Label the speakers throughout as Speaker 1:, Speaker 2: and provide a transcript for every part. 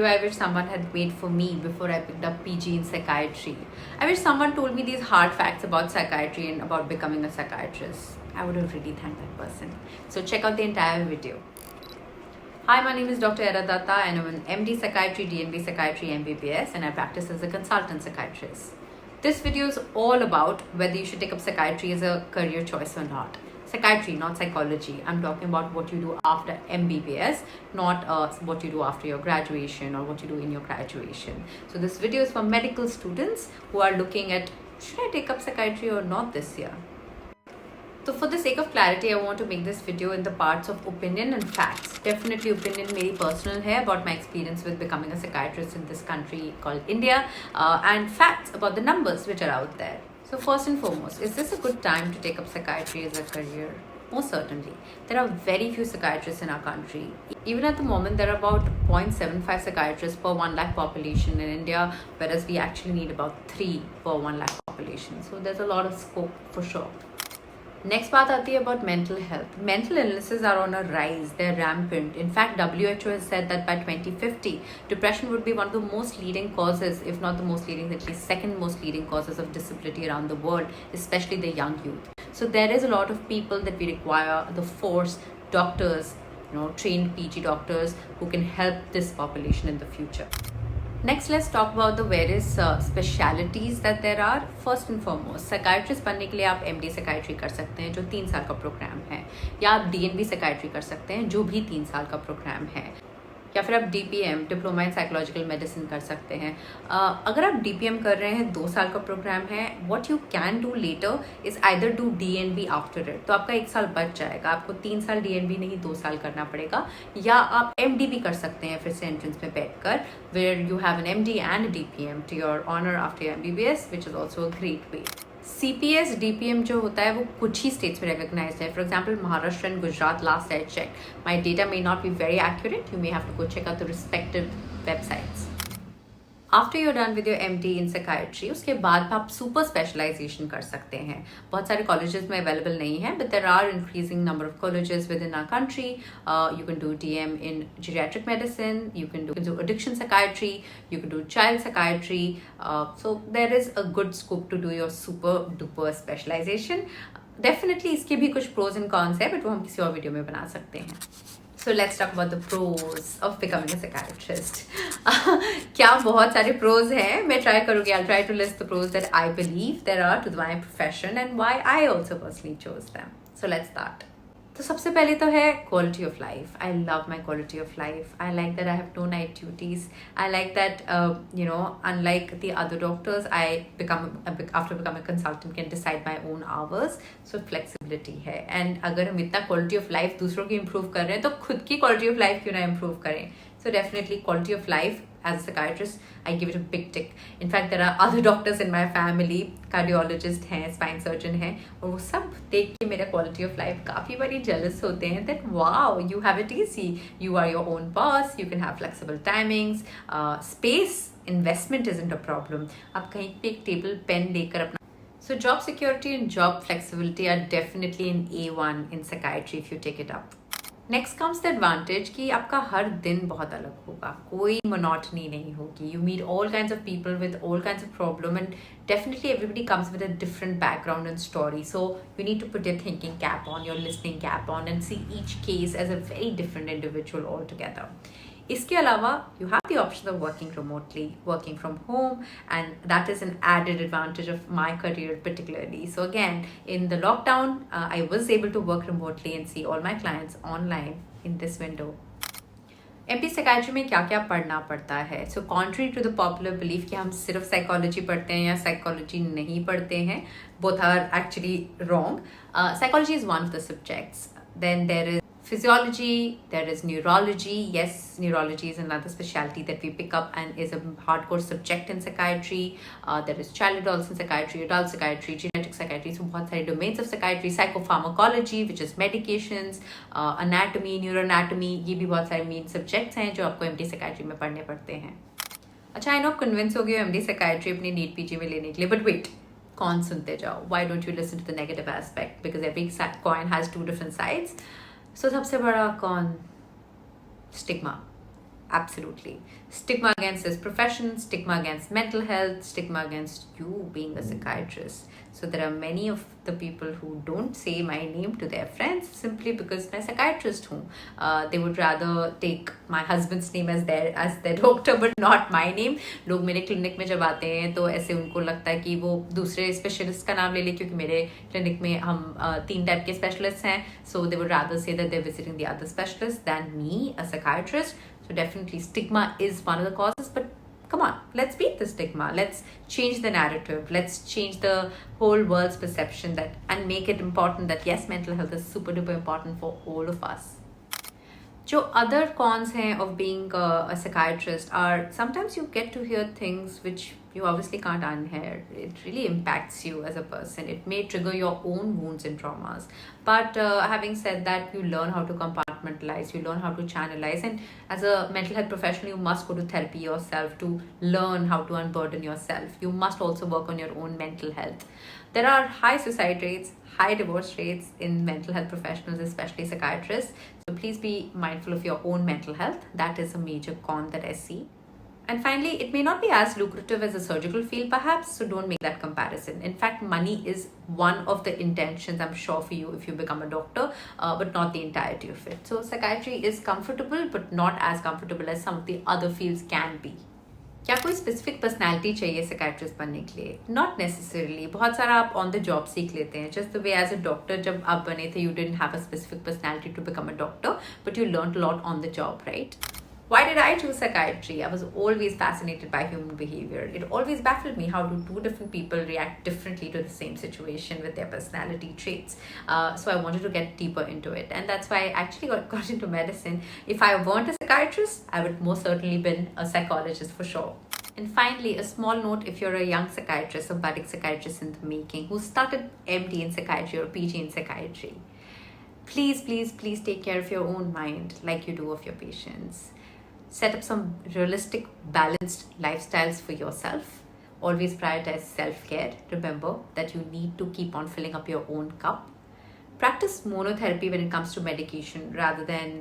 Speaker 1: video I wish someone had made for me before I picked up PG in psychiatry. I wish someone told me these hard facts about psychiatry and about becoming a psychiatrist. I would have really thanked that person. So check out the entire video. Hi, my name is Dr. Era Dutta and I'm an MD Psychiatry, DNB Psychiatry, MBBS, and I practice as a consultant psychiatrist. This video is all about whether you should take up psychiatry as a career choice or not. Psychiatry, not psychology. I'm talking about what you do after MBBS, not what you do after your graduation or what you do in your graduation. So this video is for medical students who are looking at, should I take up psychiatry or not this year? So for the sake of clarity, I want to make this video in the parts of opinion and facts. Definitely opinion मेरी personal है about my experience with becoming a psychiatrist in this country called India, and facts about the numbers which are out there. So first and foremost, is this a good time to take up psychiatry as a career? Most certainly. There are very few psychiatrists in our country. Even at the moment, there are about 0.75 psychiatrists per 1 lakh population in India, whereas we actually need about 3 per 1 lakh population. So there's a lot of scope for sure. Next बात आती है about mental health. Mental illnesses are on a rise. They're rampant. In fact, WHO has said that by 2050, depression would be one of the most leading causes, if not the most leading, at least second most leading causes of disability around the world, especially the young youth. So there is a lot of people that we require, the force, doctors, trained PG doctors who can help this population in the future. Next, let's talk about the various specialities that there are. First and foremost, psychiatrist बनने के लिए आप MD psychiatry कर सकते हैं जो 3 साल का प्रोग्राम है, या आप DNB psychiatry कर सकते हैं जो भी 3 साल का प्रोग्राम है, या फिर आप DPM diploma in psychological medicine कर सकते हैं. अगर आप DPM कर रहे हैं 2 साल का प्रोग्राम है, what you can do later is either do DNB after it. तो आपका 1 साल बच जाएगा, आपको 3 साल DNB नहीं 2 साल करना पड़ेगा. या आप MD भी कर सकते हैं फिर से एंट्रेंस में बैठकर, where you have an MD and DPM to your honour after your MBBS, which is also a great way. CPS DPM जो होता है वो कुछ ही स्टेट्स में रिकॉग्नाइज्ड है. For example Maharashtra and Gujarat. Last I check, my data may not be very accurate. You may have to go check out the respective websites. After you are done with your MD in psychiatry, उसके बाद आप super specialisation कर सकते हैं. बहुत सारे colleges में available नहीं है, but there are increasing number of colleges within our country. You can do DM in geriatric medicine, you can do addiction psychiatry, you can do child psychiatry. So there is a good scope to do your super duper specialization. Definitely इसके भी कुछ pros and cons है, but वो हम किसी और video में बना सकते हैं. So let's talk about the pros of becoming a psychiatrist. क्या बहुत सारे pros हैं, मैं try करूँगी. I'll try to list the pros that I believe there are to my profession and why I also personally chose them. So let's start. तो सबसे पहले तो है quality of life. I love my quality of life. I like that I have no night duties. I like that, unlike the other doctors, after becoming a consultant, can decide my own hours. So flexibility है. And अगर हम इतना quality of life दूसरों की improve कर रहे हैं, तो खुद की quality of life क्यों ना improve करें? So definitely quality of life. As a psychiatrist, I give it a big tick. In fact, there are other doctors in my family, cardiologist हैं, spine surgeon हैं, और वो सब देख के मेरा quality of life काफ़ी बारी jealous होते हैं that wow, you have it easy. You are your own boss. You can have flexible timings. Space investment isn't a problem. आप कहीं पे एक table pen लेकर अपना. So job security and job flexibility are definitely an A1 in psychiatry if you take it up. Next comes the advantage कि आपका हर दिन बहुत अलग होगा, कोई मोनोटनी नहीं होगी. You meet all kinds of people with all kinds of problem and definitely everybody comes with a different background and story. So you need to put your thinking cap on, your listening cap on, and see each case as a very different individual altogether. इसके अलावा you have the option of working remotely, working from home, and that is an added advantage of my career particularly. So again, in the lockdown, I was able to work remotely and see all my clients online in this window. MD psychiatry में क्या क्या पढ़ना पड़ता है? So contrary to the popular belief कि हम सिर्फ psychology पढ़ते हैं या psychology नहीं पढ़ते हैं, both are actually wrong. Psychology is one of the subjects. Then there is physiology, there is neurology. Yes, neurology is another specialty that we pick up and is a hardcore subject in psychiatry. There is child adolescent psychiatry, adult psychiatry, genetic psychiatry. So बहुत सारे domains of psychiatry. Psychopharmacology, which is medications, anatomy, neuroanatomy. ये भी बहुत सारे main subjects हैं जो आपको MD psychiatry में पढ़ने पड़ते हैं. अच्छा, I know आप convince हो गए MD psychiatry अपनी NEET PG में लेने के लिए, but wait, कौन सुनते जाओ? Why don't you listen to the negative aspect? Because every coin has 2 different sides. So सबसे बड़ा कौन? Stigma. Absolutely. Stigma against this profession, stigma against mental health, stigma against you being a psychiatrist. So there are many of the people who don't say my name to their friends simply because मैं psychiatrist हूँ. They would rather take my husband's name as their doctor, but not my name. लोग मेरे clinic में जब आते हैं तो ऐसे उनको लगता है कि वो दूसरे specialist का नाम ले ले, क्योंकि मेरे clinic में हम 3 type के specialists हैं. So they would rather say that they're visiting the other specialist than me, a psychiatrist. So definitely stigma is one of the causes, but come on, let's beat the stigma. Let's change the narrative. Let's change the whole world's perception that and make it important that yes, mental health is super duper important for all of us. जो other cons हैं of being a psychiatrist are sometimes you get to hear things which you obviously can't unhear. It really impacts you as a person. It may trigger your own wounds and traumas. But having said that, you learn how to compartmentalize, you learn how to channelize. And as a mental health professional, you must go to therapy yourself to learn how to unburden yourself. You must also work on your own mental health. There are high suicide rates, high divorce rates in mental health professionals, especially psychiatrists. So please be mindful of your own mental health. That is a major con that I see. And finally, it may not be as lucrative as a surgical field perhaps, so don't make that comparison. In fact, money is one of the intentions, I'm sure, for you if you become a doctor, but not the entirety of it. So psychiatry is comfortable, but not as comfortable as some of the other fields can be. क्या कोई specific personality चाहिए psychiatrist बनने के लिए? Not necessarily. बहुत सारा आप on the job सीख लेते हैं. Just the way as a doctor जब आप बने थे, you didn't have a specific personality to become a doctor, but you learn lot on the job, right? Why did I choose psychiatry? I was always fascinated by human behavior. It always baffled me how do two different people react differently to the same situation with their personality traits. So I wanted to get deeper into it. And that's why I actually got into medicine. If I weren't a psychiatrist, I would most certainly been a psychologist for sure. And finally, a small note if you're a young psychiatrist, a budding psychiatrist in the making, who started MD in psychiatry or PG in psychiatry, please, please, please take care of your own mind like you do of your patients. Set up some realistic, balanced lifestyles for yourself. Always prioritize self-care. Remember that you need to keep on filling up your own cup. Practice monotherapy when it comes to medication rather than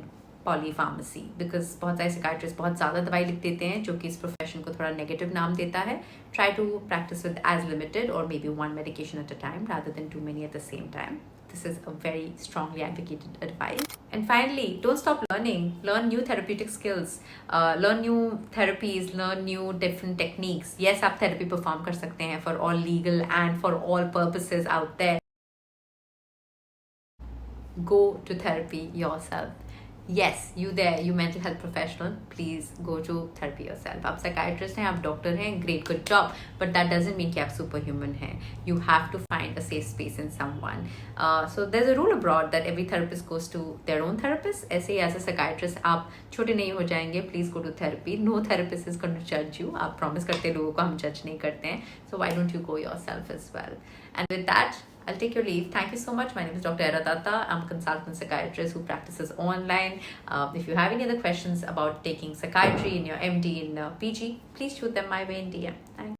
Speaker 1: polypharmacy, because बहुत सारे psychiatrists बहुत ज़्यादा दवाई लिख देते हैं जो कि इस profession को थोड़ा negative नाम देता है. Try to practice with as limited or maybe one medication at a time rather than too many at the same time. This is a very strongly advocated advice. And finally, don't stop learning. Learn new therapeutic skills. Learn new therapies. Learn new different techniques. Yes, आप therapy perform कर सकते हैं for all legal and for all purposes out there. Go to therapy yourself. Yes, you there, you mental health professional, please go to therapy yourself. आप psychiatrist हैं, आप doctor हैं, great, good job. But that doesn't mean कि आप superhuman हैं. You have to find a safe space in someone. So there's a rule abroad that every therapist goes to their own therapist. ऐसे ही as a psychiatrist आप छोटे नहीं हो जाएंगे. Please go to therapy. No therapist is going to judge you. आप promise करते हैं लोगों को, हम judge नहीं करते हैं. So why don't you go yourself as well? And with that, I'll take your leave. Thank you so much. My name is Dr. Era Dutta. I'm a consultant psychiatrist who practices online. If you have any other questions about taking psychiatry in your MD in PG, please shoot them my way in DM.